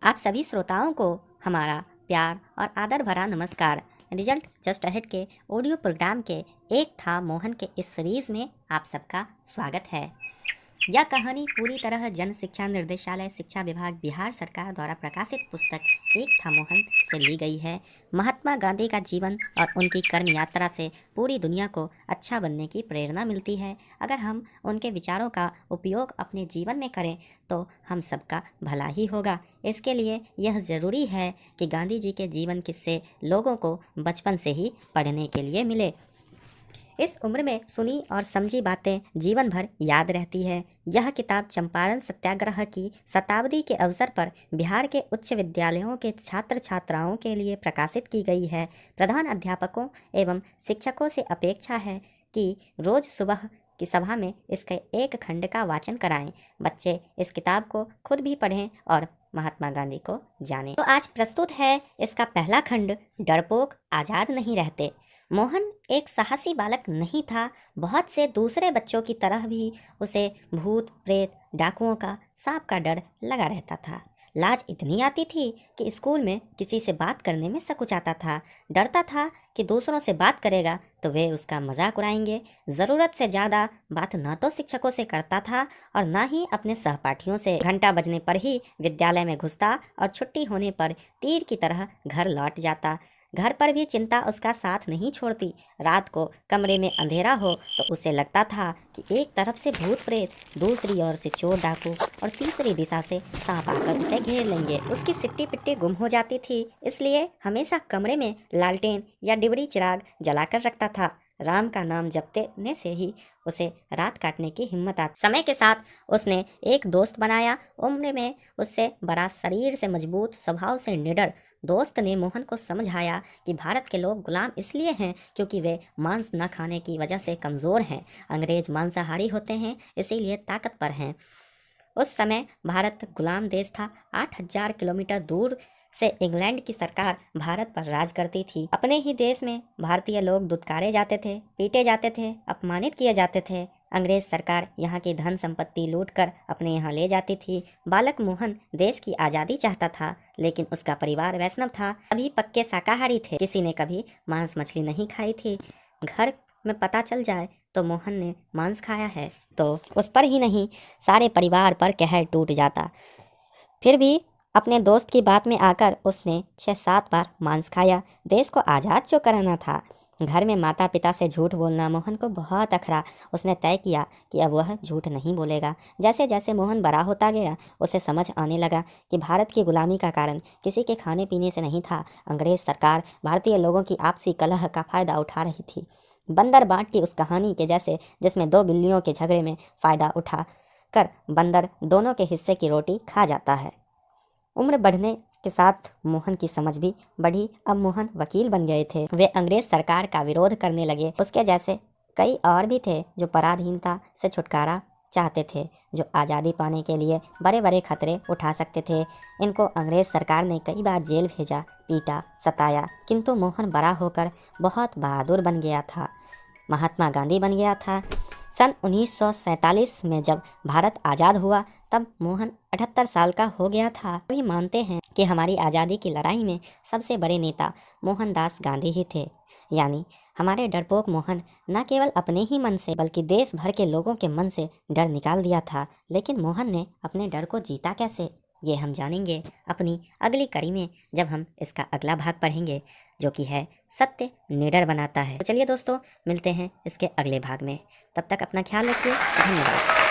आप सभी श्रोताओं को हमारा प्यार और आदर भरा नमस्कार। रिजल्ट जस्ट अहेड के ऑडियो प्रोग्राम के एक था मोहन के इस सीरीज में आप सबका स्वागत है। यह कहानी पूरी तरह जन शिक्षा निर्देशालय शिक्षा विभाग बिहार सरकार द्वारा प्रकाशित पुस्तक एक था मोहन से ली गई है। महात्मा गांधी का जीवन और उनकी कर्म यात्रा से पूरी दुनिया को अच्छा बनने की प्रेरणा मिलती है। अगर हम उनके विचारों का उपयोग अपने जीवन में करें तो हम सबका भला ही होगा। इसके लिए यह ज़रूरी है कि गांधी जी के जीवन किस्से लोगों को बचपन से ही पढ़ने के लिए मिले। इस उम्र में सुनी और समझी बातें जीवन भर याद रहती है। यह किताब चंपारण सत्याग्रह की शताब्दी के अवसर पर बिहार के उच्च विद्यालयों के छात्र छात्राओं के लिए प्रकाशित की गई है। प्रधान अध्यापकों एवं शिक्षकों से अपेक्षा है कि रोज सुबह की सभा में इसके एक खंड का वाचन कराएं। बच्चे इस किताब को खुद भी पढ़ें और महात्मा गांधी को जानें। तो आज प्रस्तुत है इसका पहला खंड, डरपोक आज़ाद नहीं रहते। मोहन एक साहसी बालक नहीं था। बहुत से दूसरे बच्चों की तरह भी उसे भूत प्रेत डाकुओं का सांप का डर लगा रहता था। लाज इतनी आती थी कि स्कूल में किसी से बात करने में संकुचाता था। डरता था कि दूसरों से बात करेगा तो वे उसका मजाक उड़ाएंगे। ज़रूरत से ज़्यादा बात न तो शिक्षकों से करता था और न ही अपने सहपाठियों से। घंटा बजने पर ही विद्यालय में घुसता और छुट्टी होने पर तीर की तरह घर लौट जाता। घर पर भी चिंता उसका साथ नहीं छोड़ती। रात को कमरे में अंधेरा हो तो उसे लगता था कि एक तरफ से भूत प्रेत, दूसरी ओर से चोर डाकू और तीसरी दिशा से सांप आकर उसे घेर लेंगे। उसकी सिट्टी पिट्टी गुम हो जाती थी, इसलिए हमेशा कमरे में लालटेन या डिबरी चिराग जलाकर रखता था। राम का नाम जपने से ही उसे रात काटने की हिम्मत आती। समय के साथ उसने एक दोस्त बनाया। उम्र में उससे बड़ा, शरीर से मजबूत, स्वभाव से निडर दोस्त ने मोहन को समझाया कि भारत के लोग गुलाम इसलिए हैं क्योंकि वे मांस न खाने की वजह से कमज़ोर हैं। अंग्रेज मांसाहारी होते हैं, इसीलिए ताकतवर हैं। उस समय भारत गुलाम देश था। 8,000 किलोमीटर दूर से इंग्लैंड की सरकार भारत पर राज करती थी। अपने ही देश में भारतीय लोग दुत्कारे जाते थे, पीटे जाते थे, अपमानित किए जाते थे। अंग्रेज सरकार यहाँ की धन संपत्ति लूटकर अपने यहाँ ले जाती थी। बालक मोहन देश की आज़ादी चाहता था, लेकिन उसका परिवार वैष्णव था। अभी पक्के शाकाहारी थे। किसी ने कभी मांस मछली नहीं खाई थी। घर में पता चल जाए तो मोहन ने मांस खाया है तो उस पर ही नहीं, सारे परिवार पर कहर टूट जाता। फिर भी अपने दोस्त की बात में आकर उसने 6-7 बार मांस खाया। देश को आज़ाद जो कराना था। घर में माता पिता से झूठ बोलना मोहन को बहुत अखरा। उसने तय किया कि अब वह झूठ नहीं बोलेगा। जैसे जैसे मोहन बड़ा होता गया उसे समझ आने लगा कि भारत की गुलामी का कारण किसी के खाने पीने से नहीं था। अंग्रेज सरकार भारतीय लोगों की आपसी कलह का फ़ायदा उठा रही थी। बंदर बांट की उस कहानी के जैसे, जिसमें 2 बिल्लियों के झगड़े में फ़ायदा उठा कर बंदर दोनों के हिस्से की रोटी खा जाता है। उम्र बढ़ने के साथ मोहन की समझ भी बढ़ी। अब मोहन वकील बन गए थे। वे अंग्रेज सरकार का विरोध करने लगे। उसके जैसे कई और भी थे जो पराधीनता से छुटकारा चाहते थे, जो आज़ादी पाने के लिए बड़े बड़े खतरे उठा सकते थे। इनको अंग्रेज सरकार ने कई बार जेल भेजा, पीटा, सताया, किंतु मोहन बड़ा होकर बहुत बहादुर बन गया था, महात्मा गांधी बन गया था। सन 1947 में जब भारत आज़ाद हुआ तब मोहन 78 साल का हो गया था। सभी मानते हैं कि हमारी आज़ादी की लड़ाई में सबसे बड़े नेता मोहनदास गांधी ही थे। यानी हमारे डरपोक मोहन न केवल अपने ही मन से बल्कि देश भर के लोगों के मन से डर निकाल दिया था। लेकिन मोहन ने अपने डर को जीता कैसे, ये हम जानेंगे अपनी अगली कड़ी में, जब हम इसका अगला भाग पढ़ेंगे जो कि है सत्य निडर बनाता है। तो चलिए दोस्तों, मिलते हैं इसके अगले भाग में। तब तक अपना ख्याल रखिए। धन्यवाद।